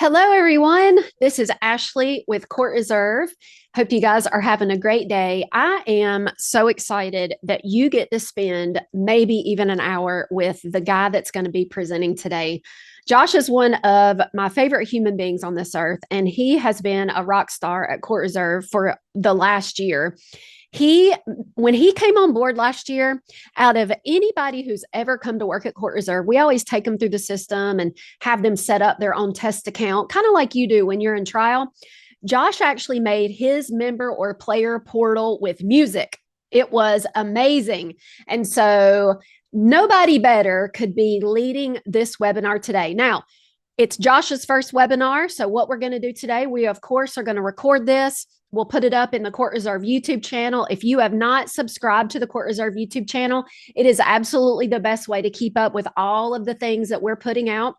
Hello, everyone. This is Ashley with Court Reserve. Hope you guys are having a great day. I am so excited that you get to spend maybe even an hour with the guy that's going to be presenting today. Josh is one of my favorite human beings on this earth, and he has been a rock star at Court Reserve for the last year. He, when he came on board last year, out of anybody who's ever come to work at Court Reserve, we always take them through the system and have them set up their own test account, kind of like you do when you're in trial. Josh actually made his member or player portal with music. It was amazing. And so nobody better could be leading this webinar today. Now, it's Josh's first webinar. So, what we're going to do today, we of course are going to record this. We'll put it up in the Court Reserve YouTube channel. If you have not subscribed to the Court Reserve YouTube channel, it is absolutely the best way to keep up with all of the things that we're putting out,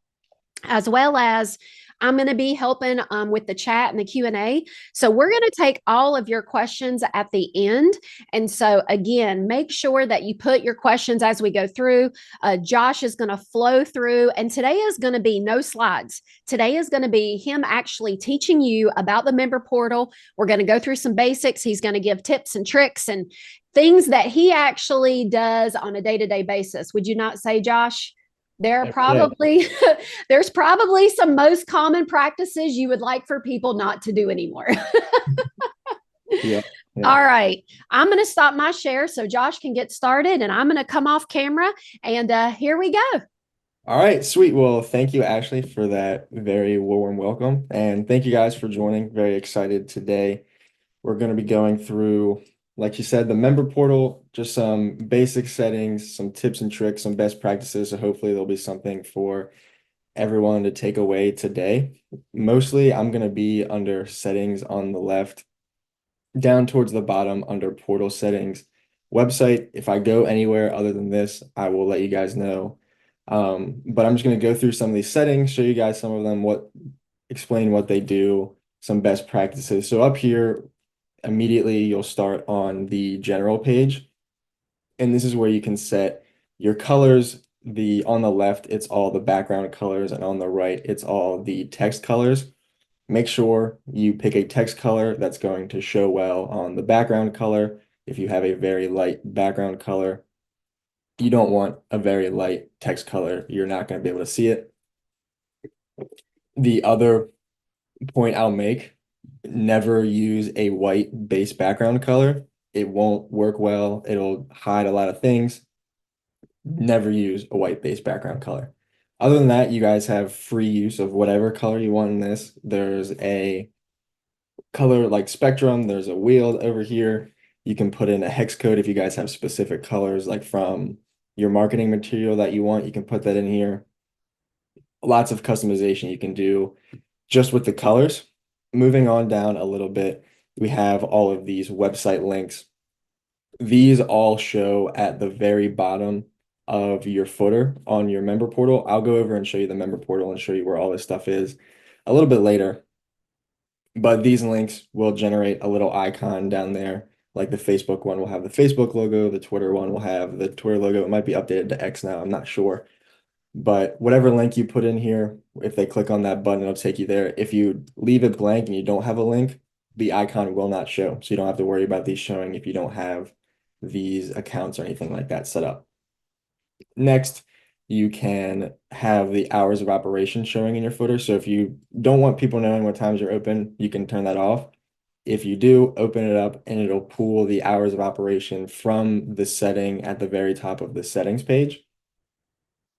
as well as I'm going to be helping with the chat and the Q&A. So we're going to take all of your questions at the end. And so again, make sure that you put your questions as we go through. Josh is going to flow through, and today is going to be no slides. Today is going to be him actually teaching you about the member portal. We're going to go through some basics. He's going to give tips and tricks and things that he actually does on a day-to-day basis. Would you not say, Josh? There are probably there's probably some most common practices you would like for people not to do anymore. Yeah. All right. I'm going to stop my share so Josh can get started, and I'm going to come off camera, and here we go. All right, sweet. Well, thank you, Ashley, for that very warm welcome. And thank you guys for joining. Very excited today. We're going to be going through, like you said, the member portal, just some basic settings, some tips and tricks, some best practices. So hopefully there'll be something for everyone to take away today. Mostly I'm going to be under settings on the left, down towards the bottom under portal settings. Website, if I go anywhere other than this, I will let you guys know. But I'm just going to go through some of these settings, show you guys some of them, explain what they do, some best practices. So up here, immediately you'll start on the general page. And this is where you can set your colors. On the left, it's all the background colors, and on the right, it's all the text colors. Make sure you pick a text color that's going to show well on the background color. If you have a very light background color, you don't want a very light text color. You're not going to be able to see it. The other point I'll make, never use a white base background color. It won't work well. It'll hide a lot of things. Never use a white base background color. Other than that, you guys have free use of whatever color you want in this. There's a color like spectrum. There's a wheel over here. You can put in a hex code if you guys have specific colors, like from your marketing material that you want. You can put that in here. Lots of customization you can do just with the colors. Moving on down a little bit, we have all of these website links. These all show at the very bottom of your footer on your member portal. I'll go over and show you the member portal and show you where all this stuff is a little bit later. But these links will generate a little icon down there. Like the Facebook one will have the Facebook logo, the Twitter one will have the Twitter logo. It might be updated to X now, I'm not sure. But whatever link you put in here, if they click on that button, it'll take you there. If you leave it blank and you don't have a link, the icon will not show. So you don't have to worry about these showing if you don't have these accounts or anything like that set up. Next, you can have the hours of operation showing in your footer. So if you don't want people knowing what times you're open, you can turn that off. If you do, open it up and it'll pull the hours of operation from the setting at the very top of the settings page.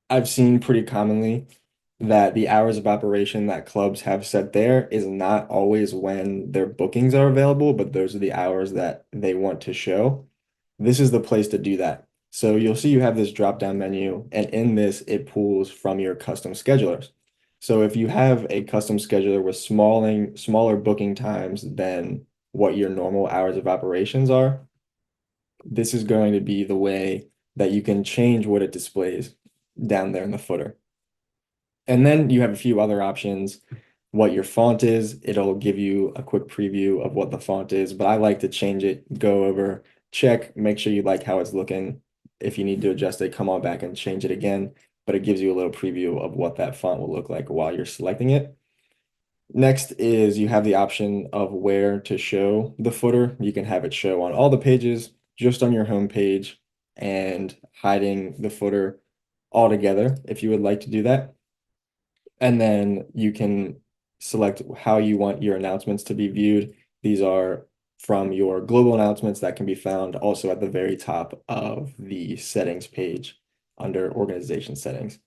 I've seen pretty commonly that the hours of operation that clubs have set there is not always when their bookings are available, but those are the hours that they want to show. This is the place to do that. So you'll see you have this drop-down menu, and in this, it pulls from your custom schedulers. So if you have a custom scheduler with smaller booking times than what your normal hours of operations are, this is going to be the way that you can change what it displays down there in the footer. And then you have a few other options. What your font is, it'll give you a quick preview of what the font is, but I like to change it, go over, check, make sure you like how it's looking. If you need to adjust it, come on back and change it again, but it gives you a little preview of what that font will look like while you're selecting it. Next is you have the option of where to show the footer. You can have it show on all the pages, just on your home page, and hiding the footer altogether if you would like to do that. And then you can select how you want your announcements to be viewed. These are from your global announcements that can be found also at the very top of the settings page under organization settings.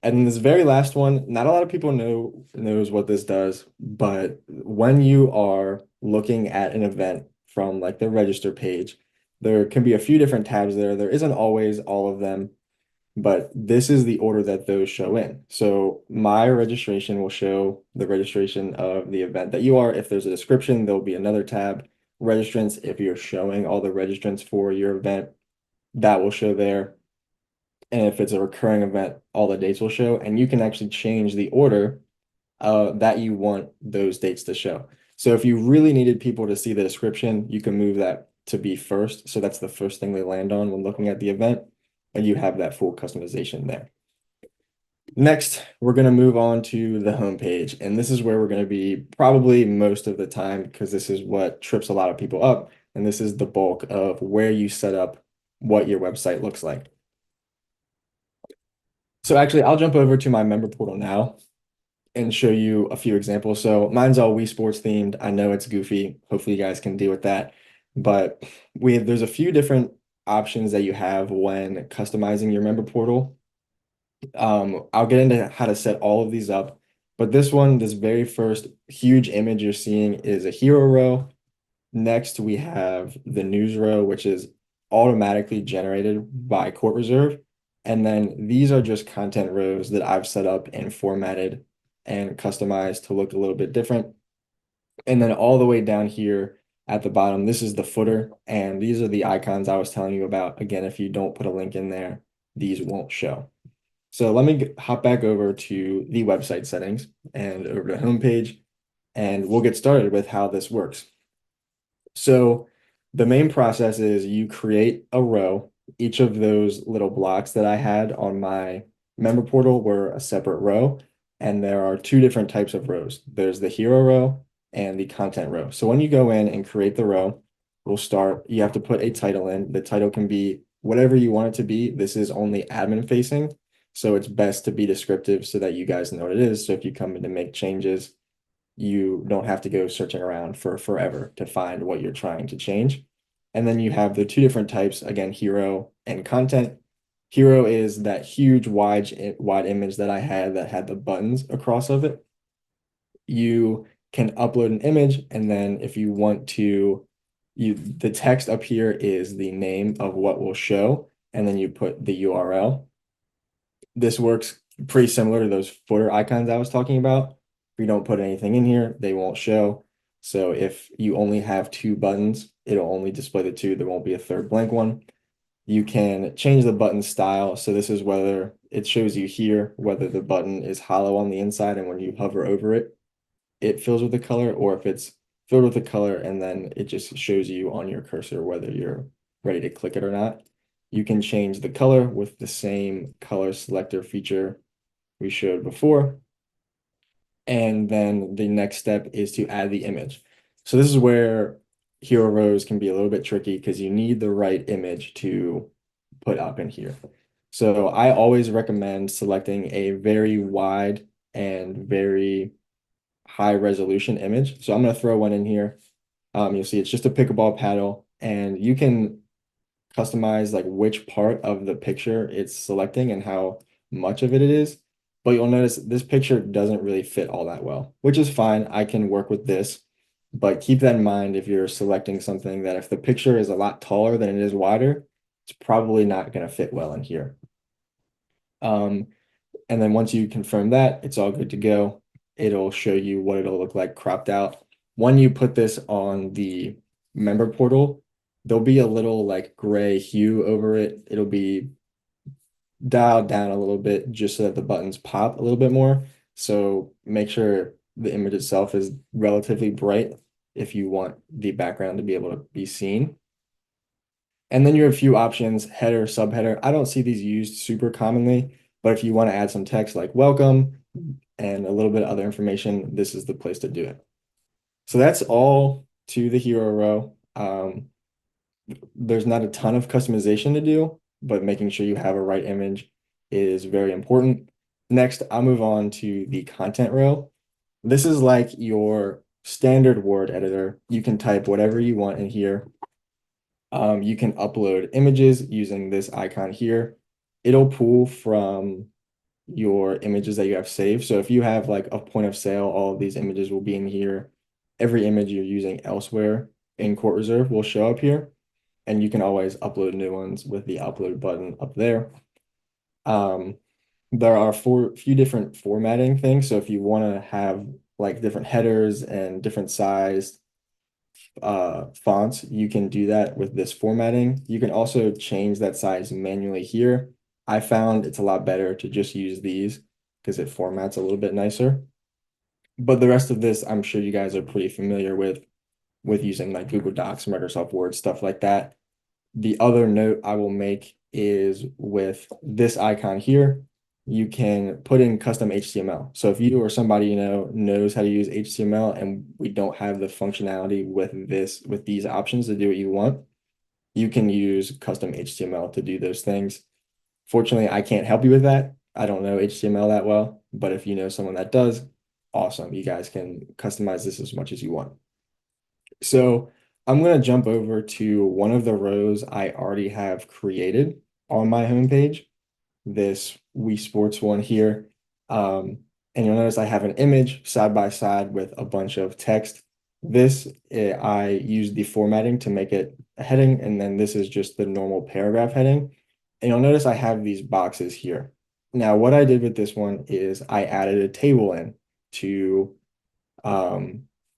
And then this very last one, not a lot of people knows what this does, but when you are looking at an event from like the register page, there can be a few different tabs there. There isn't always all of them, but this is the order that those show in. So my registration will show the registration of the event that you are. If there's a description, there'll be another tab. Registrants, if you're showing all the registrants for your event, that will show there. And if it's a recurring event, all the dates will show. And you can actually change the order that you want those dates to show. So if you really needed people to see the description, you can move that to be first. So that's the first thing they land on when looking at the event, and you have that full customization there. Next, we're going to move on to the home page, and this is where we're going to be probably most of the time because this is what trips a lot of people up, and this is the bulk of where you set up what your website looks like. So actually, I'll jump over to my member portal now and show you a few examples. So mine's all Wii Sports themed. I know it's goofy. Hopefully you guys can deal with that. But there's a few different options that you have when customizing your member portal. I'll get into how to set all of these up. But this very first huge image you're seeing is a hero row. Next, we have the news row, which is automatically generated by Court Reserve. And then these are just content rows that I've set up and formatted and customized to look a little bit different. And then all the way down here at the bottom, this is the footer. And these are the icons I was telling you about. Again, if you don't put a link in there, these won't show. So let me hop back over to the website settings and over to homepage, and we'll get started with how this works. So the main process is you create a row. Each of those little blocks that I had on my member portal were a separate row, and there are two different types of rows. There's the hero row and the content row. So when you go in and create the row, you have to put a title in. The title can be whatever you want it to be. This is only admin facing, so it's best to be descriptive so that you guys know what it is. So if you come in to make changes, you don't have to go searching around for forever to find what you're trying to change. And then you have the two different types, again, hero and content. Hero is that huge wide image that I had that had the buttons across of it. You can upload an image, and then if you want to, the text up here is the name of what will show, and then you put the URL. This works pretty similar to those footer icons I was talking about. If you don't put anything in here, they won't show. So if you only have two buttons, it'll only display the two. There won't be a third blank one. You can change the button style. So this is whether it shows you here, whether the button is hollow on the inside and when you hover over it, it fills with the color, or if it's filled with the color and then it just shows you on your cursor whether you're ready to click it or not. You can change the color with the same color selector feature we showed before. And then the next step is to add the image. So this is where hero rows can be a little bit tricky because you need the right image to put up in here. So I always recommend selecting a very wide and very high resolution image. So I'm going to throw one in here. You'll see it's just a pickleball paddle, and you can customize like which part of the picture it's selecting and how much of it is. But you'll notice this picture doesn't really fit all that well, which is fine. I can work with this, but keep that in mind if you're selecting something that if the picture is a lot taller than it is wider, it's probably not going to fit well in here. And then once you confirm that, it's all good to go. It'll show you what it'll look like cropped out. When you put this on the member portal, there'll be a little like gray hue over it. It'll be dialed down a little bit just so that the buttons pop a little bit more. So make sure the image itself is relatively bright if you want the background to be able to be seen. And then you have a few options, header, subheader. I don't see these used super commonly, but if you want to add some text like welcome, and a little bit of other information, this is the place to do it. So that's all to the hero row. There's not a ton of customization to do, but making sure you have a right image is very important. Next, I'll move on to the content row. This is like your standard Word editor. You can type whatever you want in here. You can upload images using this icon here. It'll pull from your images that you have saved. So if you have like a point of sale, all of these images will be in here. Every image you're using elsewhere in Court Reserve will show up here. And you can always upload new ones with the upload button up there. There are few different formatting things. So if you want to have like different headers and different sized fonts, you can do that with this formatting. You can also change that size manually here. I found it's a lot better to just use these because it formats a little bit nicer. But the rest of this, I'm sure you guys are pretty familiar with using like Google Docs, Microsoft Word, stuff like that. The other note I will make is with this icon here, you can put in custom HTML. So if you or somebody you know knows how to use HTML and we don't have the functionality with these options to do what you want, you can use custom HTML to do those things. Fortunately, I can't help you with that. I don't know HTML that well, but if you know someone that does, awesome. You guys can customize this as much as you want. So I'm going to jump over to one of the rows I already have created on my homepage, this Wii Sports one here. And you'll notice I have an image side by side with a bunch of text. This, I use the formatting to make it a heading, and then this is just the normal paragraph heading. And you'll notice I have these boxes here. Now, what I did with this one is I added a table in to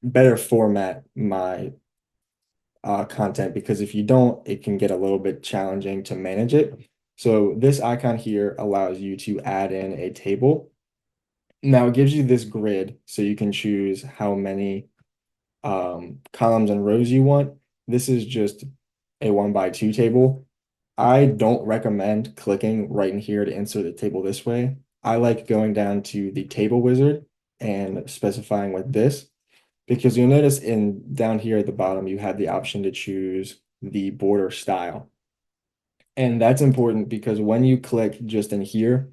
better format my content, because if you don't, it can get a little bit challenging to manage it. So this icon here allows you to add in a table. Now it gives you this grid, so you can choose how many columns and rows you want. This is just a 1x2 table. I don't recommend clicking right in here to insert the table this way. I like going down to the table wizard and specifying with this, because you'll notice down here at the bottom, you have the option to choose the border style. And that's important because when you click just in here,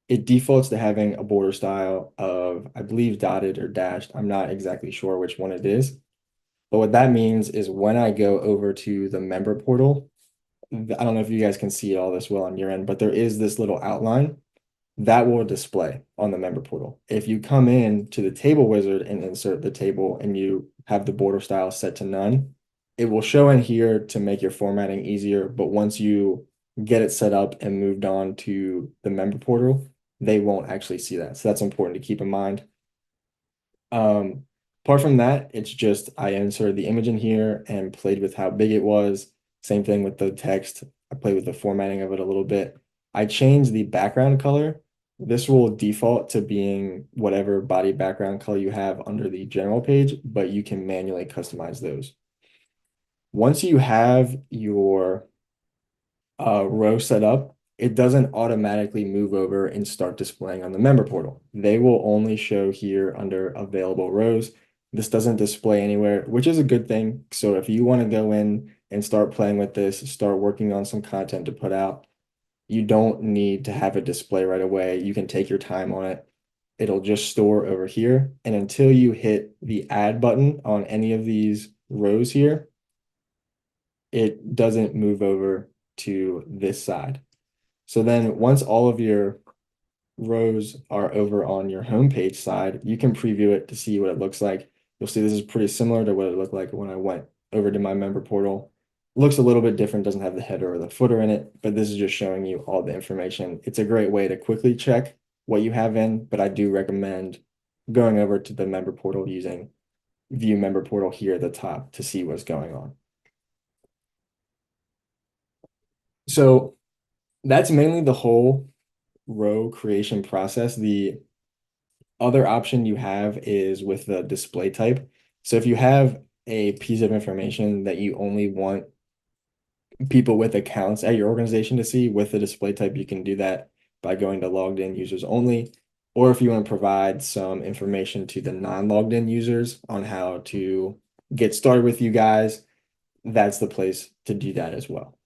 it defaults to having a border style of, I believe, dotted or dashed. I'm not exactly sure which one it is. But what that means is when I go over to the member portal, I don't know if you guys can see all this well on your end, but there is this little outline that will display on the member portal. If you come in to the table wizard and insert the table and you have the border style set to none, it will show in here to make your formatting easier. But once you get it set up and moved on to the member portal, they won't actually see that. So that's important to keep in mind. Apart from that, it's just I inserted the image in here and played with how big it was. Same thing with the text. I played with the formatting of it a little bit. I changed the background color. This will default to being whatever body background color you have under the general page, but you can manually customize those. Once you have your row set up, it doesn't automatically move over and start displaying on the member portal. They will only show here under available rows. This doesn't display anywhere, which is a good thing. So if you want to go in and start playing with this, start working on some content to put out, you don't need to have it display right away. You can take your time on it. It'll just store over here. And until you hit the add button on any of these rows here, it doesn't move over to this side. So then once all of your rows are over on your homepage side, you can preview it to see what it looks like. You'll see this is pretty similar to what it looked like when I went over to my member portal. Looks a little bit different, doesn't have the header or the footer in it, but this is just showing you all the information. It's a great way to quickly check what you have in, but I do recommend going over to the member portal using view member portal here at the top to see what's going on. So that's mainly the whole row creation process. The other option you have is with the display type. So if you have a piece of information that you only want people with accounts at your organization to see with the display type, you can do that by going to logged in users only. or if you want to provide some information to the non-logged in users on how to get started with you guys, that's the place to do that as well.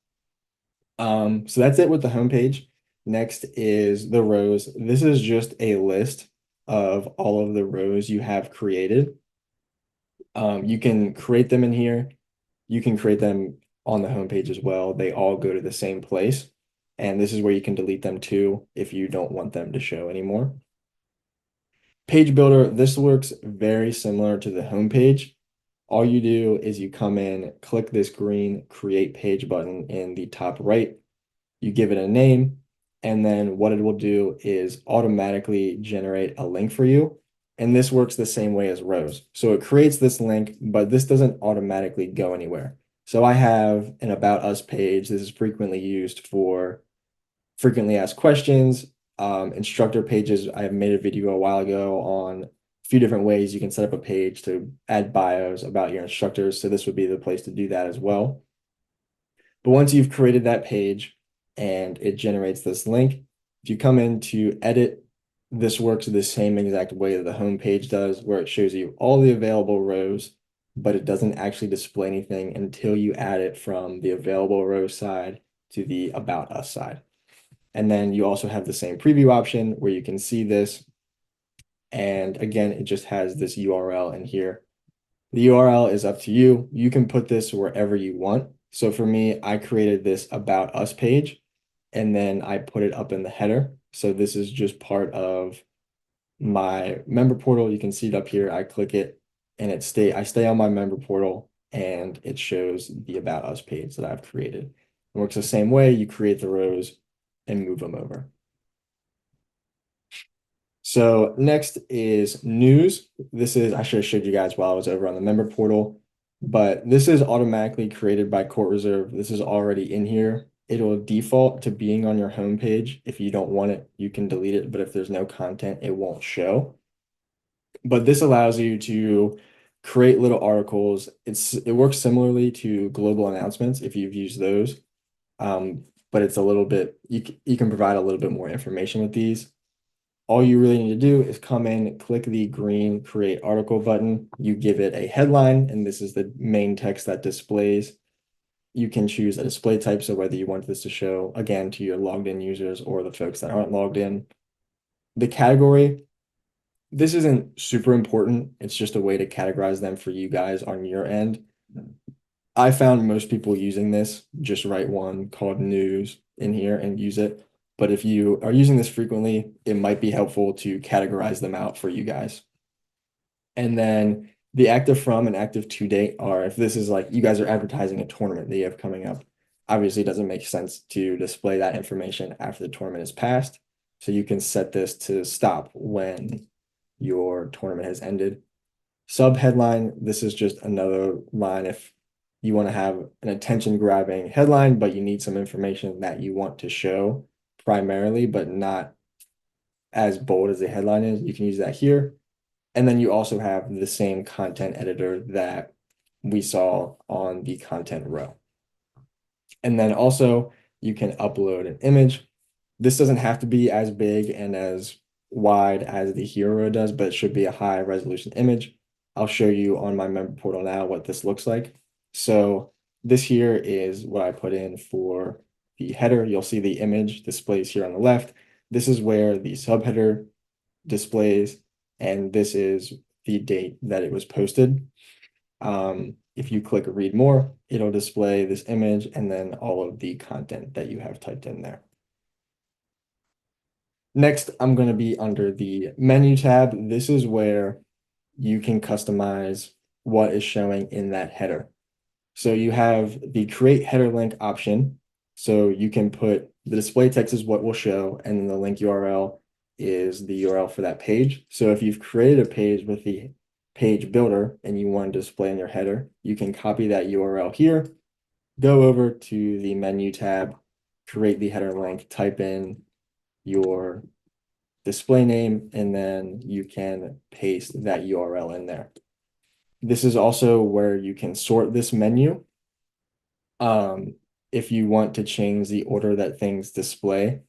So that's it with the homepage. Next is the rows. This is just a list of all of the rows you have created. You can create them in here. You can create them on the homepage as well. They all go to the same place. And this is where you can delete them too if you don't want them to show anymore. Page Builder, this works very similar to the homepage. All you do is you come in, click this green Create Page button in the top right. You give it a name, and then what it will do is automatically generate a link for you. And this works the same way as rows. So it creates this link, but this doesn't automatically go anywhere. So I have an About Us page. This is frequently used for frequently asked questions, instructor pages. I made a video a while ago on a few different ways you can set up a page to add bios about your instructors. So this would be the place to do that as well. But once you've created that page and it generates this link, if you come in to edit, this works the same exact way that the home page does, where it shows you all the available rows, but it doesn't actually display anything until you add it from the available row side to the About Us side. And then you also have the same preview option where you can see this. And again, it just has this URL in here. The URL is up to you. You can put this wherever you want. So for me, I created this About Us page, and then I put it up in the header. So this is just part of my member portal. You can see it up here. I click it and I stay on my member portal, and it shows the About Us page that I've created. It works the same way. You create the rows and move them over. So next is news. I should have showed you guys while I was over on the member portal, but this is automatically created by Court Reserve. This is already in here. It'll default to being on your home page. If you don't want it, you can delete it, but if there's no content, it won't show. But this allows you to create little articles. It works similarly to global announcements if you've used those. But it's a little bit, you can provide a little bit more information with these. All you really need to do is come in, click the green Create Article button. You give it a headline, and this is the main text that displays. You can choose a display type, so whether you want this to show, again, to your logged in users or the folks that aren't logged in. The category, this isn't super important. It's just a way to categorize them for you guys on your end. I found most people using this, just write one called news in here and use it. But if you are using this frequently, it might be helpful to categorize them out for you guys. And then the active from and active to date are, if this is like you guys are advertising a tournament that you have coming up, obviously it doesn't make sense to display that information after the tournament is passed. So you can set this to stop when your tournament has ended. Sub headline, this is just another line if you want to have an attention grabbing headline, but you need some information that you want to show primarily, but not as bold as the headline is. You can use that here. And then you also have the same content editor that we saw on the content row. And then also you can upload an image. This doesn't have to be as big and as wide as the hero does, but it should be a high resolution image. I'll show you on my member portal now what this looks like. So this here is what I put in for the header. You'll see the image displays here on the left. This is where the subheader displays, and this is the date that it was posted. If you click read more, it'll display this image and then all of the content that you have typed in there. Next, I'm going to be under the menu tab. This is where you can customize what is showing in that header. So you have the create header link option. So you can put the display text is what will show, and then the link URL is the URL for that page. So if you've created a page with the page builder and you want to display in your header, you can copy that URL here, go over to the menu tab, create the header link, type in your display name, and then you can paste that URL in there. This is also where you can sort this menu. If you want to change the order that things display,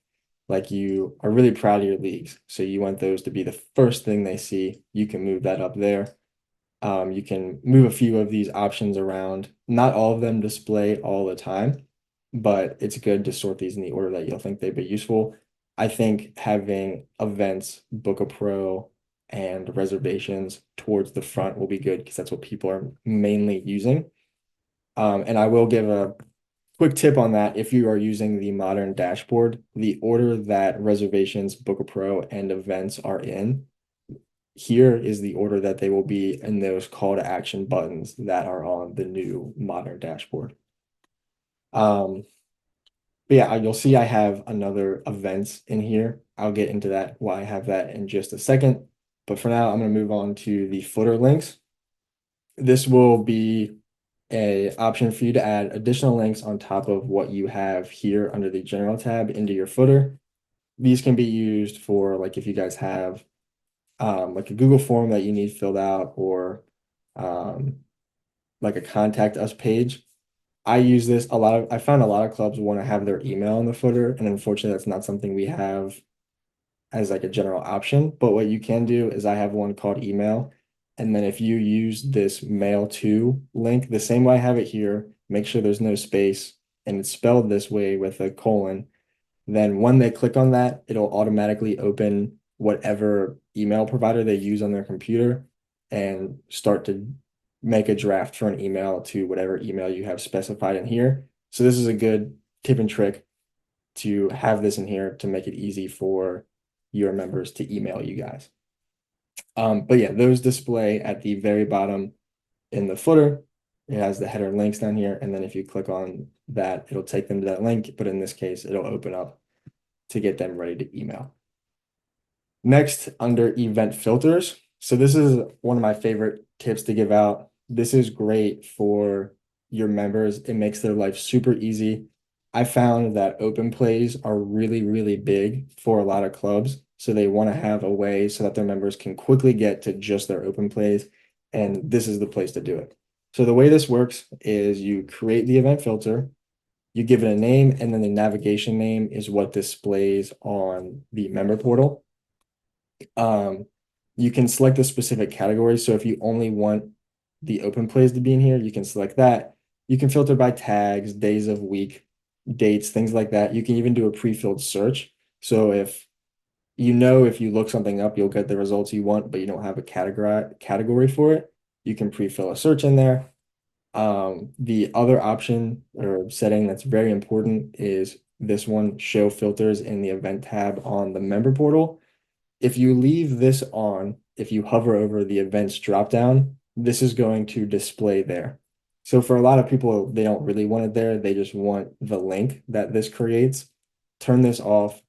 like you are really proud of your leagues. So you want those to be the first thing they see. You can move that up there. You can move a few of these options around. Not all of them display all the time, but it's good to sort these in the order that you'll think they'd be useful. I think having events, Book a Pro, and reservations towards the front will be good because that's what people are mainly using. And I will give a quick tip on that. If you are using the modern dashboard, the order that reservations, Book a Pro, and events are in, here is the order that they will be in those call to action buttons that are on the new modern dashboard. But yeah, you'll see I have another events in here. I'll get into that, why I have that in just a second. But for now, I'm going to move on to the footer links. This will be a option for you to add additional links on top of what you have here under the general tab into your footer. These can be used for like if you guys have like a Google form that you need filled out or like a contact us page. I use this a lot I found a lot of clubs want to have their email in the footer, and unfortunately that's not something we have as like a general option. But what you can do is I have one called email. And then if you use this mail to link, the same way I have it here, make sure there's no space and it's spelled this way with a colon. Then when they click on that, it'll automatically open whatever email provider they use on their computer and start to make a draft for an email to whatever email you have specified in here. So this is a good tip and trick to have this in here to make it easy for your members to email you guys. But yeah, those display at the very bottom in the footer. It has the header links down here. And then if you click on that, it'll take them to that link. But in this case, it'll open up to get them ready to email. Next, under event filters. So this is one of my favorite tips to give out. This is great for your members. It makes their life super easy. I found that open plays are really, really big for a lot of clubs. So they want to have a way so that their members can quickly get to just their open plays. And this is the place to do it. So the way this works is you create the event filter, you give it a name, and then the navigation name is what displays on the member portal. You can select a specific category. So if you only want the open plays to be in here, you can select that. You can filter by tags, days of week, dates, things like that. You can even do a pre-filled search. So if you look something up, you'll get the results you want, but you don't have a category for it, you can pre-fill a search in there. The other option or setting that's very important is this one, show filters in the event tab on the member portal. If you leave this on, if you hover over the events dropdown, this is going to display there. So for a lot of people, they don't really want it there. They just want the link that this creates. Turn this off.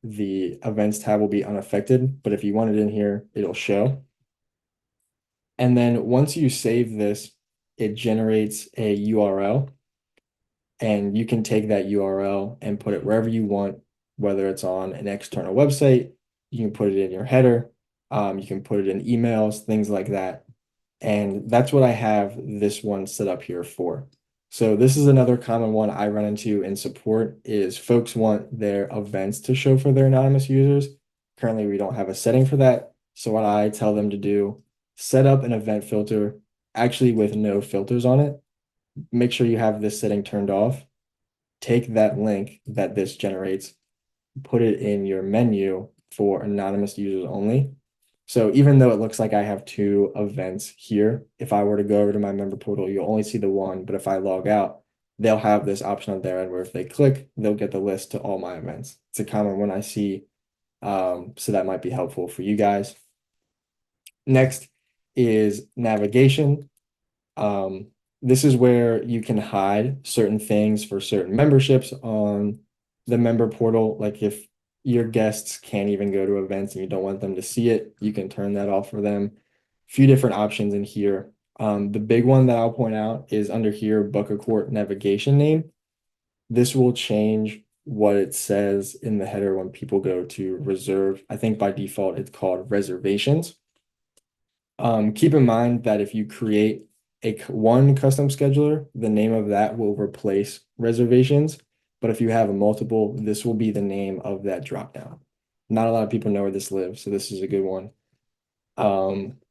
The events tab will be unaffected, but if you want it in here, it'll show. And then once you save this, it generates a URL, and you can take that URL and put it wherever you want, whether it's on an external website, you can put it in your header, you can put it in emails, things like that. And that's what I have this one set up here for. So this is another common one I run into in support is folks want their events to show for their anonymous users. Currently, we don't have a setting for that. So what I tell them to do, set up an event filter, actually with no filters on it. Make sure you have this setting turned off. Take that link that this generates, put it in your menu for anonymous users only. So even though it looks like I have two events here, if I were to go over to my member portal, you'll only see the one. But if I log out, they'll have this option on their end where if they click, they'll get the list to all my events. It's a common one I see. So that might be helpful for you guys. Next is navigation. This is where you can hide certain things for certain memberships on the member portal. Like if your guests can't even go to events and you don't want them to see it, you can turn that off for them. A few different options in here. The big one that I'll point out is under here, Book a Court navigation name. This will change what it says in the header when people go to reserve. I think by default, it's called reservations. Keep in mind that if you create one custom scheduler, the name of that will replace reservations. But if you have a multiple, this will be the name of that dropdown. Not a lot of people know where this lives, so this is a good one.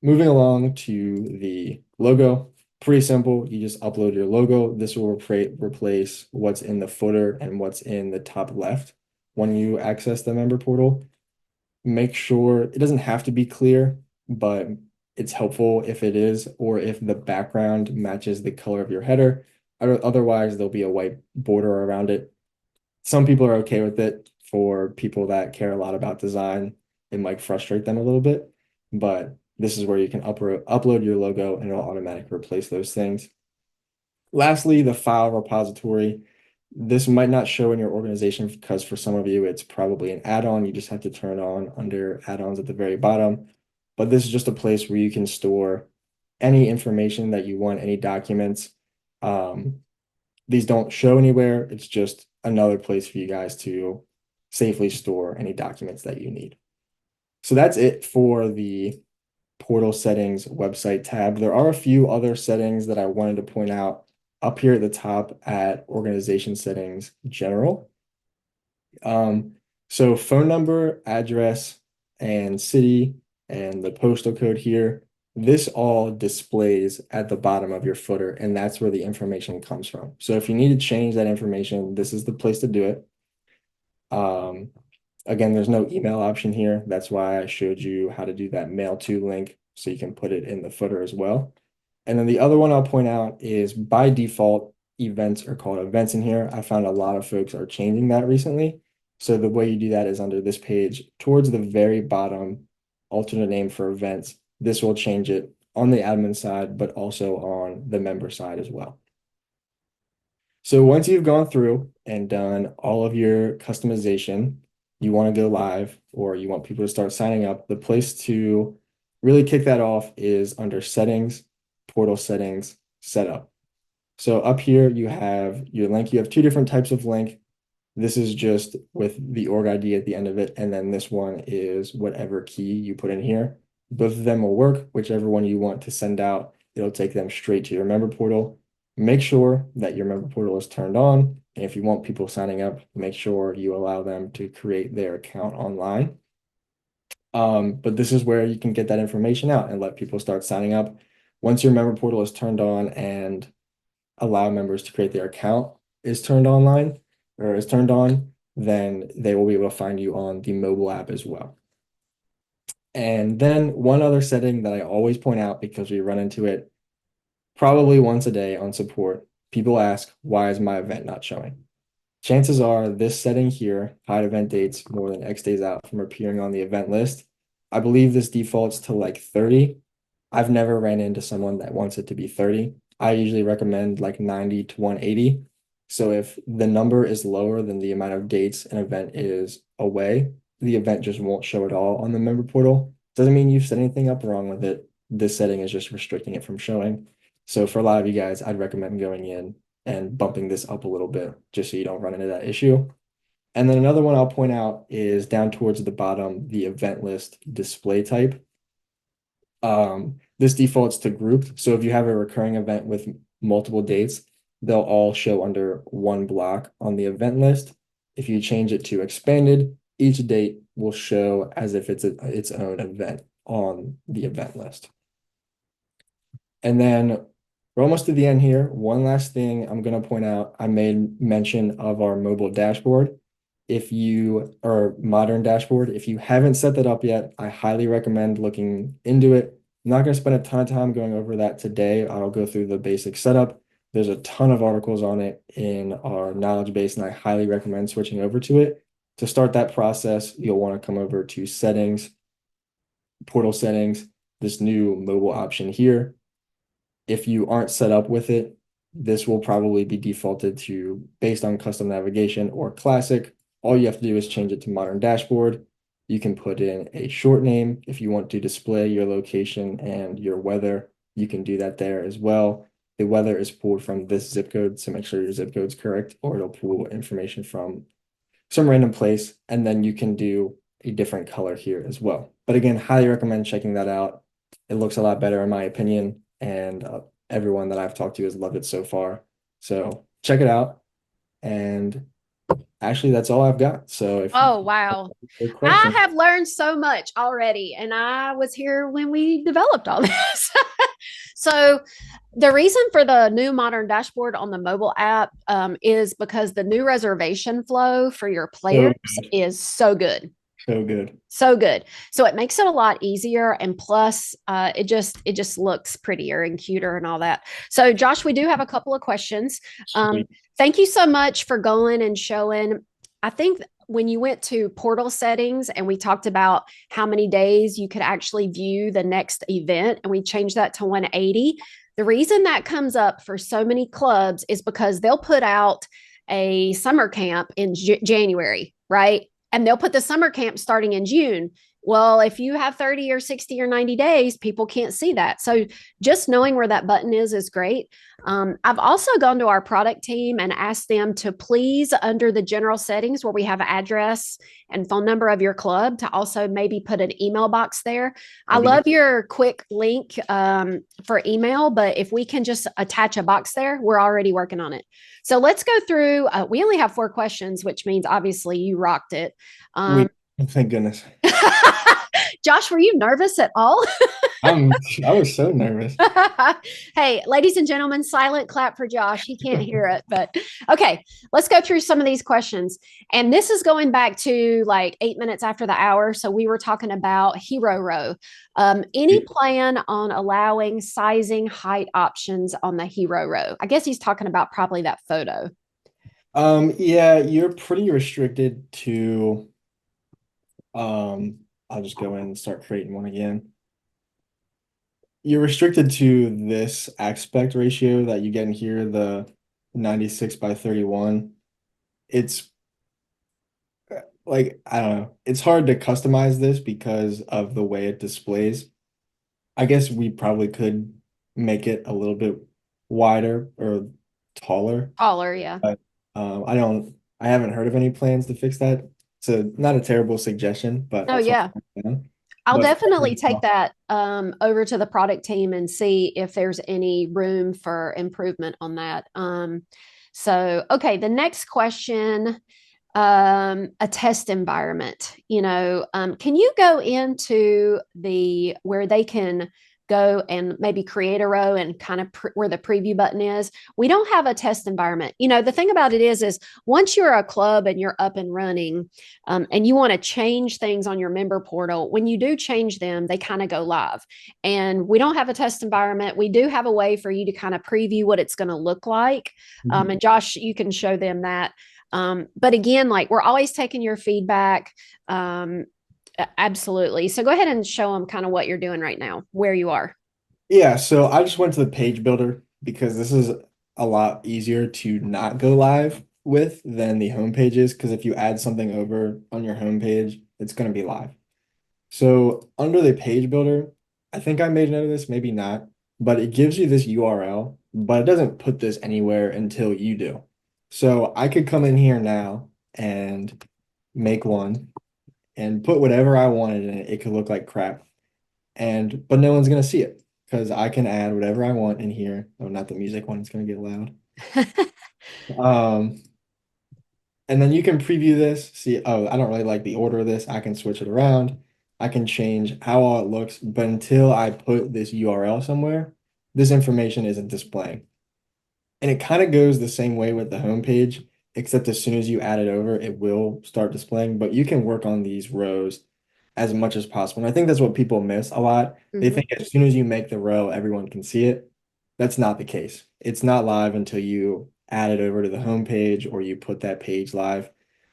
Moving along to the logo, pretty simple. You just upload your logo. This will replace what's in the footer and what's in the top left when you access the member portal. Make sure it doesn't have to be clear, but it's helpful if it is, or if the background matches the color of your header. Otherwise, there'll be a white border around it. Some people are okay with it. For people that care a lot about design, it might frustrate them a little bit, but this is where you can upload your logo and it'll automatically replace those things. Lastly, the file repository. This might not show in your organization because for some of you, it's probably an add-on. You just have to turn it on under add-ons at the very bottom. But this is just a place where you can store any information that you want, any documents. These don't show anywhere. It's just another place for you guys to safely store any documents that you need. So that's it for the portal settings website tab. There are a few other settings that I wanted to point out up here at the top at organization settings general. So phone number, address, and city, and the postal code here, this all displays at the bottom of your footer, and that's where the information comes from. So if you need to change that information, this is the place to do it. Again, there's no email option here. That's why I showed you how to do that mail to link, so you can put it in the footer as well. And then the other one I'll point out is by default, events are called events in here. I found a lot of folks are changing that recently. So the way you do that is under this page, towards the very bottom, alternate name for events. This will change it on the admin side, but also on the member side as well. So once you've gone through and done all of your customization, you want to go live or you want people to start signing up, the place to really kick that off is under settings, portal settings, setup. So up here you have your link. You have two different types of link. This is just with the org ID at the end of it. And then this one is whatever key you put in here. Both of them will work. Whichever one you want to send out, it'll take them straight to your member portal. Make sure that your member portal is turned on. And if you want people signing up, make sure you allow them to create their account online. But this is where you can get that information out and let people start signing up. Once your member portal is turned on and allow members to create their account is turned online or is turned on, then they will be able to find you on the mobile app as well. And then one other setting that I always point out because we run into it probably once a day on support, people ask, why is my event not showing? Chances are this setting here, hide event dates more than X days out from appearing on the event list. I believe this defaults to like 30. I've never ran into someone that wants it to be 30. I usually recommend like 90 to 180. So if the number is lower than the amount of dates an event is away, the event just won't show at all on the member portal. Doesn't mean you've set anything up wrong with it. This setting is just restricting it from showing. So for a lot of you guys, I'd recommend going in and bumping this up a little bit just so you don't run into that issue. And then another one I'll point out is down towards the bottom, the event list display type. This defaults to grouped. So if you have a recurring event with multiple dates, they'll all show under one block on the event list. If you change it to expanded, each date will show as if it's its own event on the event list. And then we're almost to the end here. One last thing I'm going to point out, I made mention of our mobile dashboard. If you or modern dashboard, if you haven't set that up yet, I highly recommend looking into it. I'm not going to spend a ton of time going over that today. I'll go through the basic setup. There's a ton of articles on it in our knowledge base, and I highly recommend switching over to it. To start that process, you'll want to come over to settings, portal settings, this new mobile option here. If you aren't set up with it, this will probably be defaulted to based on custom navigation or classic. All you have to do is change it to modern dashboard. You can put in a short name if you want to display your location and your weather. You can do that there as well. The weather is pulled from this zip code, so make sure your zip code's correct, or it'll pull information from some random place, and then you can do a different color here as well. But again, highly recommend checking that out. It looks a lot better in my opinion, and everyone that I've talked to has loved it so far. So check it out. And Actually, that's all I've got. So if you Oh, wow. have a I question, have learned so much already, and I was here when we developed all this. So, the reason for the new modern dashboard on the mobile app is because the new reservation flow for your so players is so good. so good. So good. So it makes it a lot easier, and plus, it just looks prettier and cuter and all that. So, Josh, we do have a couple of questions. Um, Sweet. thank you so much for going and showing. I think when you went to portal settings and we talked about how many days you could actually view the next event, and we changed that to 180. The reason that comes up for so many clubs is because they'll put out a summer camp in January, right? And they'll put the summer camp starting in June. Well, if you have 30 or 60 or 90 days, people can't see that. So just knowing where that button is great. I've also gone to our product team and asked them to please, under the general settings where we have address and phone number of your club, to also maybe put an email box there. I That'd be love your quick link for email, but if we can just attach a box there, we're already working on it. So let's go through. We only have 4 questions, which means obviously you rocked it. Um, sweet. Thank goodness. Josh, were you nervous at all? I'm I was so nervous. Hey, ladies and gentlemen, silent clap for Josh. He can't hear it, but okay, let's go through some of these questions. And this is going back to like 8 minutes after the hour. So we were talking about Hero Row. Any plan on allowing sizing height options on the Hero Row? I guess he's talking about probably that photo. Yeah, you're pretty restricted to I'll just go in and start creating one again. You're restricted to this aspect ratio that you get in here, the 96 by 31. It's like, I don't know. It's hard to customize this because of the way it displays. I guess we probably could make it a little bit wider or taller, Taller, yeah. but I haven't heard of any plans to fix that. So not a terrible suggestion, but Oh, that's what yeah. I'm doing. I'll But definitely take that over to the product team and see if there's any room for improvement on that. So, okay, the next question, a test environment. Can you go into the where they can go and maybe create a row and kind of where the preview button is? We don't have a test environment. The thing about it is once you're a club and you're up and running, and you want to change things on your member portal, when you do change them, they kind of go live. And we don't have a test environment. We do have a way for you to kind of preview what it's going to look like. Mhm. And Josh, you can show them that. But again, like we're always taking your feedback. Absolutely. So go ahead and show them kind of what you're doing right now, where you are. Yeah, so I just went to the page builder because this is a lot easier to not go live with than the home pages. Because if you add something over on your home page, it's going to be live. So under the page builder, I think I made note of this, maybe not, but it gives you this URL, but it doesn't put this anywhere until you do. So I could come in here now and make one and put whatever I wanted in it. It could look like crap, but no one's gonna see it because I can add whatever I want in here. Oh, not the music one, it's gonna get loud. Um, and then you can preview this, see, oh, I don't really like the order of this. I can switch it around. I can change how all it looks, but until I put this URL somewhere, this information isn't displaying. And it kind of goes the same way with the home page, except as soon as you add it over, it will start displaying. But you can work on these rows as much as possible. And I think that's what people miss a lot. They Mhm. think as soon as you make the row, everyone can see it. That's not the case. It's not live until you add it over to the home page or you put that page live.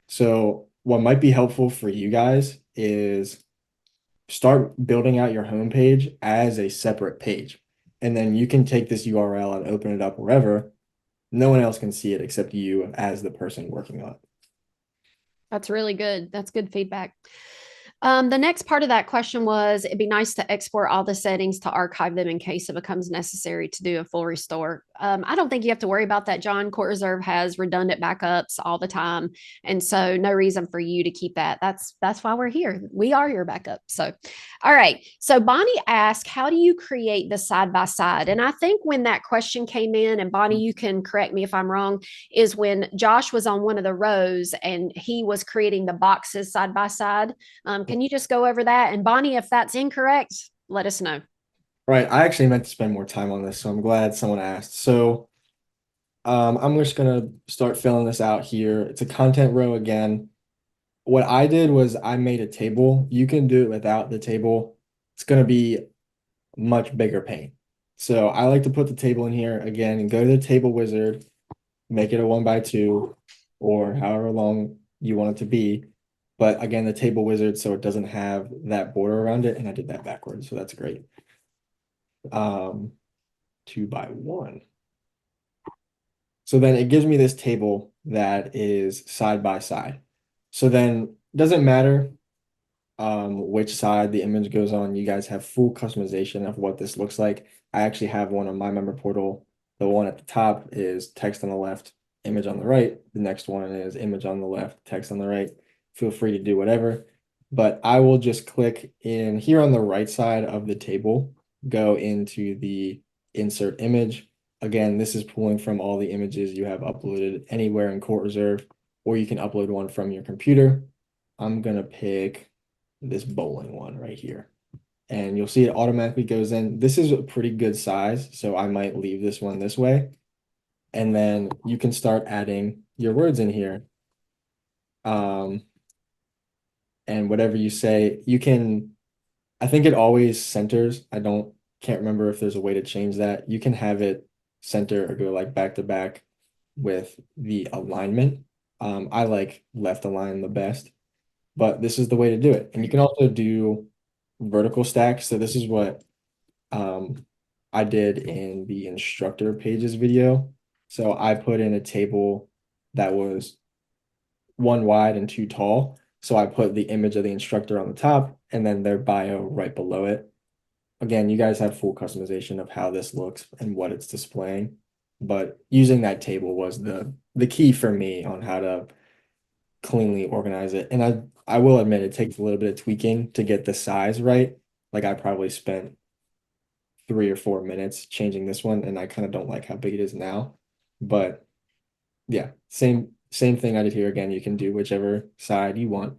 So what might be helpful for you guys is start building out your home page as a separate page. And then you can take this URL and open it up wherever. No one else can see it except you as the person working on it. That's really good. That's good feedback. The next part of that question was it'd be nice to export all the settings to archive them in case it becomes necessary to do a full restore. I don't think you have to worry about that, John. Court Reserve has redundant backups all the time. And so no reason for you to keep that. That's why we're here. We are your backup. So all right. So Bonnie asked, how do you create the side by side? And I think when that question came in, and Bonnie, you can correct me if I'm wrong, is when Josh was on one of the rows and he was creating the boxes side by side. Can you just go over that? And Bonnie, if that's incorrect, let us know. Right. I actually meant to spend more time on this, so I'm glad someone asked. So I'm just gonna start filling this out here. It's a content row again. What I did was I made a table. You can do it without the table. It's gonna be much bigger pain. So I like to put the table in here again and go to the table wizard, make it a 1x2 or however long you want it to be. But again, the table wizard, so it doesn't have that border around it. And I did that backwards, so that's great. 2x1. So then it gives me this table that is side by side. So then it doesn't matter which side the image goes on. You guys have full customization of what this looks like. I actually have one on my member portal. The one at the top is text on the left, image on the right. The next one is image on the left, text on the right. Feel free to do whatever. But I will just click in here on the right side of the table, go into the insert image. Again, this is pulling from all the images you have uploaded anywhere in Court Reserve, or you can upload one from your computer. I'm gonna pick this bowling one right here. And you'll see it automatically goes in. This is a pretty good size, so I might leave this one this way. And then you can start adding your words in here. And whatever you say, you can, I think it always centers. Can't remember if there's a way to change that. You can have it center or go like back to back with the alignment. I like left align the best, but this is the way to do it. And you can also do vertical stacks. So this is what I did in the instructor pages video. So I put in a table that was one wide and two tall. So I put the image of the instructor on the top and then their bio right below it. Again, you guys have full customization of how this looks and what it's displaying. But using that table was the key for me on how to cleanly organize it. And I will admit it takes a little bit of tweaking to get the size right. Like I probably spent 3 or 4 minutes changing this one, and I kind of don't like how big it is now. But yeah, same thing I did here. Again, you can do whichever side you want.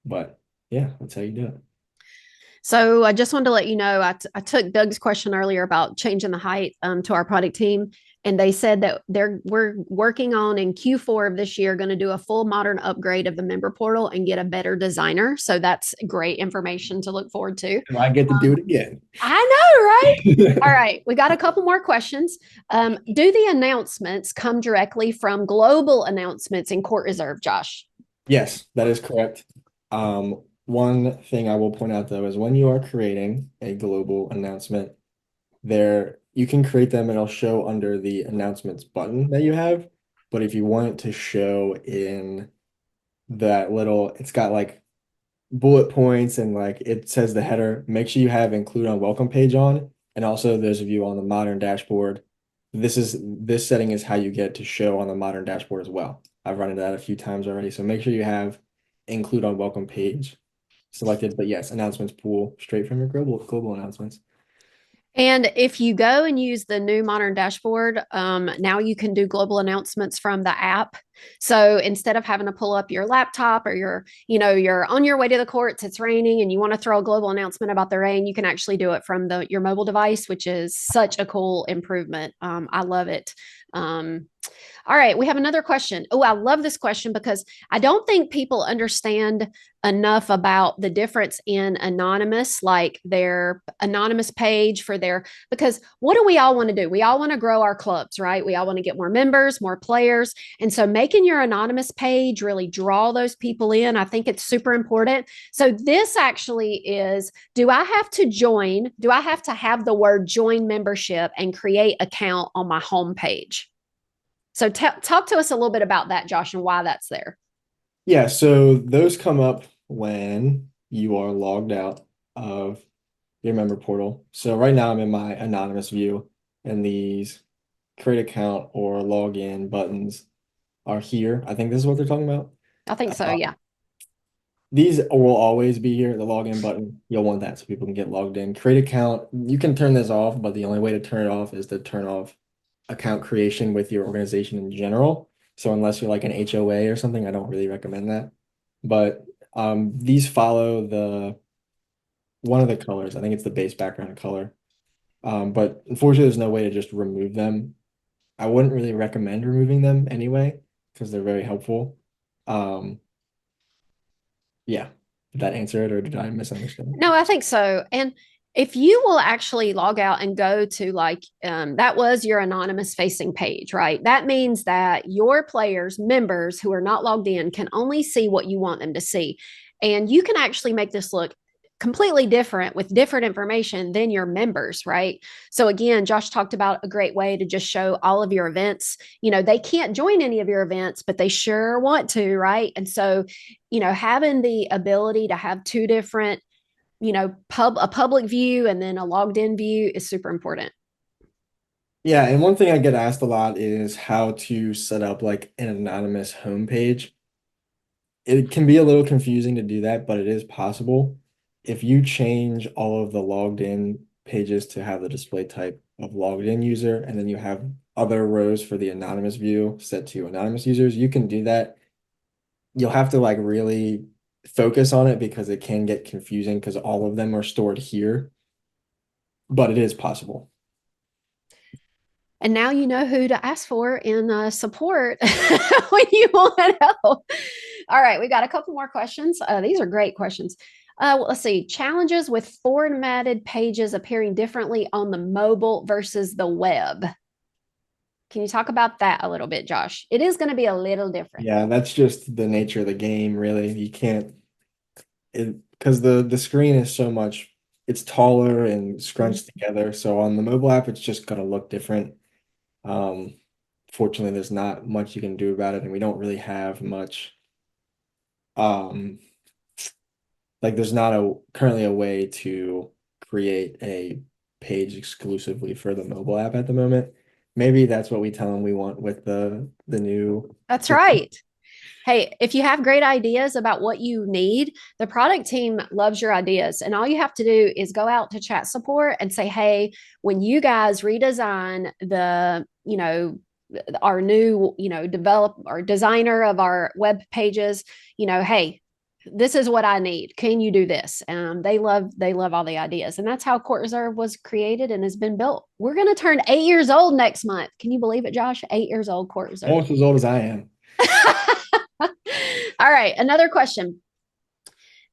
But yeah, that's how you do it. So I just wanted to let you know, I took Doug's question earlier about changing the height to our product team. And they said that we're working on in Q4 of this year, going to do a full modern upgrade of the member portal and get a better designer. So that's great information to look forward to. I get to do it again. I know, right? All right, we got a couple more questions. Do the announcements come directly from global announcements in Court Reserve, Josh? Yes, that is correct. One thing I will point out though is when you are creating a global announcement, there you can create them and it'll show under the announcements button that you have. But if you want it to show in that little, it's got like bullet points and like it says the header, make sure you have include on welcome page on. And also those of you on the modern dashboard, this setting is how you get to show on the modern dashboard as well. I've run into that a few times already. So make sure you have include on welcome page selected. But yes, announcements pull straight from your global announcements. And if you go and use the new modern dashboard, now you can do global announcements from the app. So instead of having to pull up your laptop or you're on your way to the courts, it's raining and you want to throw a global announcement about the rain, you can actually do it from your mobile device, which is such a cool improvement. I love it. All right, we have another question. Oh, I love this question because I don't think people understand enough about the difference in anonymous, like their anonymous page because what do we all want to do? We all want to grow our clubs, right? We all want to get more members, more players. And so making your anonymous page really draw those people in, I think it's super important. So this actually is, do I have to join? Do I have to have the word join membership and create account on my homepage? So talk to us a little bit about that, Josh, and why that's there. Yeah, so those come up when you are logged out of your member portal. So right now I'm in my anonymous view, and these create account or login buttons are here. I think this is what they're talking about. I think so. Uh, Yeah. these will always be here. The login button, you'll want that so people can get logged in. Create account, you can turn this off, but the only way to turn it off is to turn off account creation with your organization in general. So unless you're like an HOA or something, I don't really recommend that. But these follow the one of the colors. I think it's the base background color. But unfortunately, there's no way to just remove them. I wouldn't really recommend removing them anyway because they're very helpful. Yeah, did that answer it or did I misunderstand? No, I think so. And if you will actually log out and go to that was your anonymous facing page, right? That means that your players, members who are not logged in, can only see what you want them to see. And you can actually make this look completely different with different information than your members, right? So again, Josh talked about a great way to just show all of your events. They can't join any of your events, but they sure want to, right? And so, having the ability to have two different, a public view and then a logged in view is super important. Yeah, and one thing I get asked a lot is how to set up like an anonymous homepage. It can be a little confusing to do that, but it is possible. If you change all of the logged in pages to have the display type of logged in user, and then you have other rows for the anonymous view set to anonymous users, you can do that. You'll have to like really focus on it because it can get confusing because all of them are stored here, but it is possible. And now you know who to ask for in support when you want help. All right, we got a couple more questions. These are great questions. Well, let's see. Challenges with formatted pages appearing differently on the mobile versus the web. Can you talk about that a little bit, Josh? It is going to be a little different. Yeah, that's just the nature of the game, really. You can't because the screen is so much, it's taller and scrunched together. So on the mobile app, it's just gonna look different. Um, Fortunately, there's not much you can do about it, and we don't really have much. Um, like there's not currently a way to create a page exclusively for the mobile app at the moment. Maybe that's what we tell them we want with the new. That's right. Hey, if you have great ideas about what you need, the product team loves your ideas. And all you have to do is go out to chat support and say, hey, when you guys redesign our new, develop or designer of our web pages, hey, this is what I need. Can you do this? They love all the ideas. And that's how Court Reserve was created and has been built. We're going to turn 8 years old next month. Can you believe it, Josh? 8 years old, Court Reserve. Almost as old as I am. All right, another question.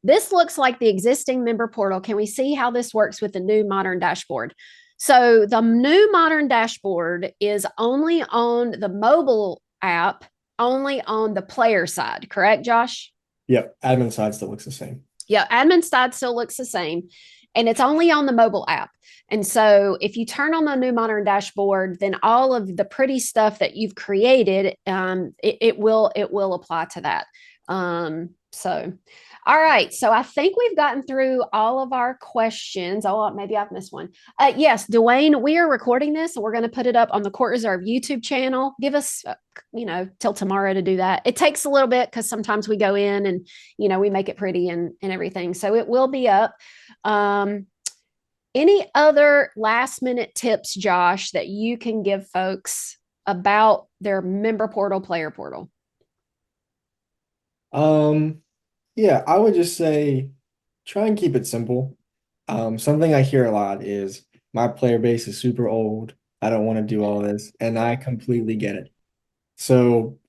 This looks like the existing member portal. Can we see how this works with the new modern dashboard? So the new modern dashboard is only on the mobile app, only on the player side, correct, Josh? Yep, admin side still looks the same. Yeah, admin side still looks the same. And it's only on the mobile app. And so if you turn on the new modern dashboard, then all of the pretty stuff that you've created, it will apply to that. All right. So I think we've gotten through all of our questions. Oh, maybe I've missed one. Yes, Dwayne, we are recording this and we're going to put it up on the Court Reserve YouTube channel. Give us, till tomorrow to do that. It takes a little bit because sometimes we go in and, we make it pretty and everything. So it will be up. Any other last minute tips, Josh, that you can give folks about their member portal, player portal? Yeah, I would just say try and keep it simple. Something I hear a lot is my player base is super old. I don't want to do all this, and I completely get it. So,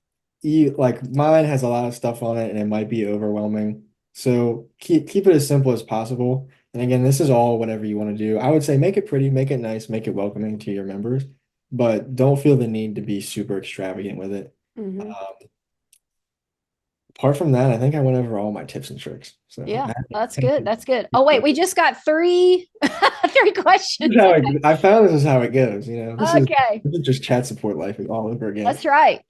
like mine has a lot of stuff on it, and it might be overwhelming. So keep it as simple as possible. And again, this is all whatever you want to do. I would say make it pretty, make it nice, make it welcoming to your members, but don't feel the need to be super extravagant with it. Mm-hmm. Apart from that, I think I went over all my tips and tricks. So yeah, that's good. That's good. Oh, wait, we just got three questions. I found this is how it goes. This is just chat support life all over again. That's right.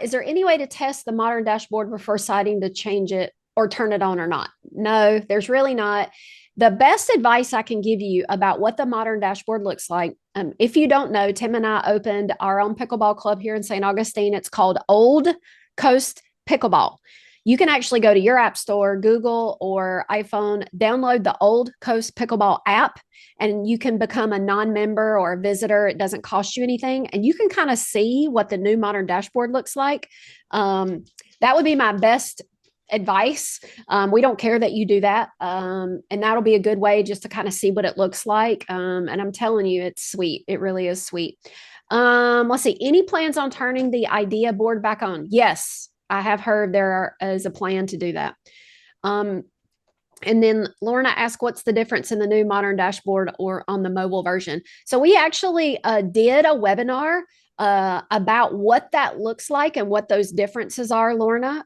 Is there any way to test the modern dashboard before deciding to change it or turn it on or not. No, there's really not. The best advice I can give you about what the modern dashboard looks like, if you don't know, Tim and I opened our own pickleball club here in St. Augustine. It's called Old Coast Pickleball. You can actually go to your app store, Google or iPhone, download the Old Coast Pickleball app, and you can become a non-member or a visitor. It doesn't cost you anything, and you can kind of see what the new modern dashboard looks like. That would be my best advice. We don't care that you do that. And that'll be a good way just to kind of see what it looks like. And I'm telling you, it's sweet. It really is sweet. Let's see. Any plans on turning the idea board back on? Yes, I have heard there is a plan to do that. And then Lorna asked, what's the difference in the new modern dashboard or on the mobile version? So we actually did a webinar about what that looks like and what those differences are, Lorna.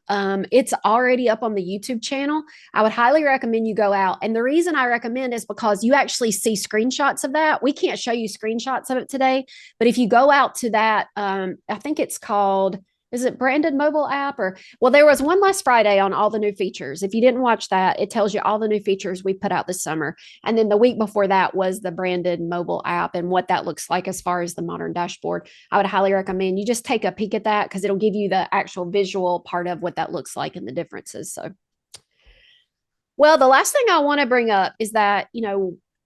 It's already up on the YouTube channel. I would highly recommend you go out. And the reason I recommend is because you actually see screenshots of that. We can't show you screenshots of it today, but if you go out to that, I think it's called, is it Branded Mobile app? Or, well, there was one last Friday on all the new features. If you didn't watch that, it tells you all the new features we put out this summer. And then the week before that was the Branded Mobile app and what that looks like as far as the modern dashboard. I would highly recommend you just take a peek at that because it'll give you the actual visual part of what that looks like and the differences. So, well, the last thing I want to bring up is that,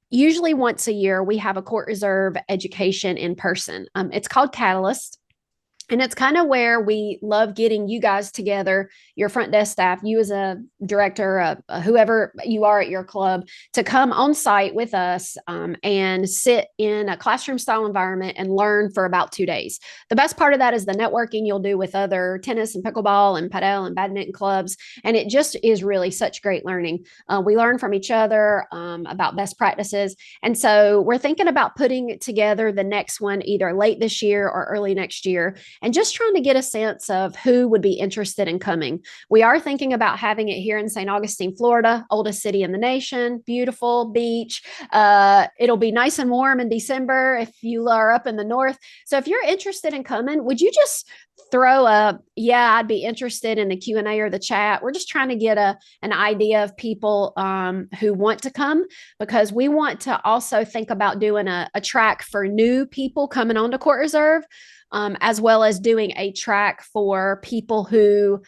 usually once a year we have a Court Reserve education in person. It's called Catalyst. And it's kind of where we love getting you guys together, your front desk staff, you as a director, whoever you are at your club, to come on site with us and sit in a classroom style environment and learn for about 2 days. The best part of that is the networking you'll do with other tennis and pickleball and padel and badminton clubs. And it just is really such great learning. We learn from each other about best practices. And so we're thinking about putting together the next one either late this year or early next year, and just trying to get a sense of who would be interested in coming. We are thinking about having it here in St. Augustine, Florida, oldest city in the nation, beautiful beach. It'll be nice and warm in December if you are up in the north. So if you're interested in coming, would you just throw yeah, I'd be interested in the Q&A or the chat. We're just trying to get an idea of people who want to come, because we want to also think about doing a track for new people coming onto Court Reserve, as well as doing a track for people who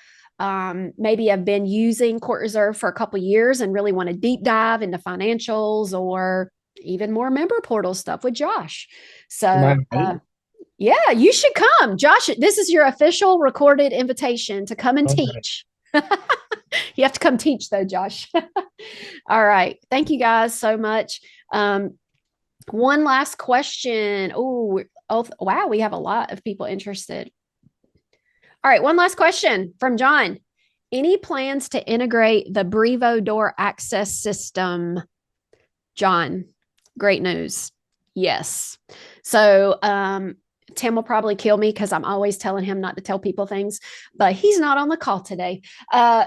maybe have been using Court Reserve for a couple of years and really want to deep dive into financials or even more member portal stuff with Josh. So yeah, you should come. Josh, this is your official recorded invitation to come and teach. You have to come teach though, Josh. All right. Thank you guys so much. One last question. Oh, wow. We have a lot of people interested. All right. One last question from John. Any plans to integrate the Brevo door access system? John, great news. Yes. So, Tim will probably kill me because I'm always telling him not to tell people things, but he's not on the call today.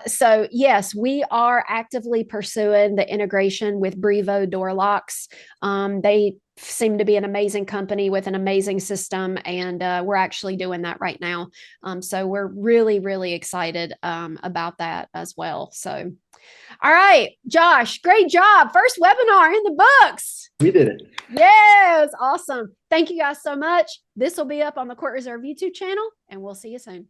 So yes, we are actively pursuing the integration with Brevo door locks. They seem to be an amazing company with an amazing system, and we're actually doing that right now. So we're really, really excited about that as well. So, all right, Josh, great job. First webinar in the books. We did it. Yes, awesome. Thank you guys so much. This will be up on the Court Reserve YouTube channel, and we'll see you soon.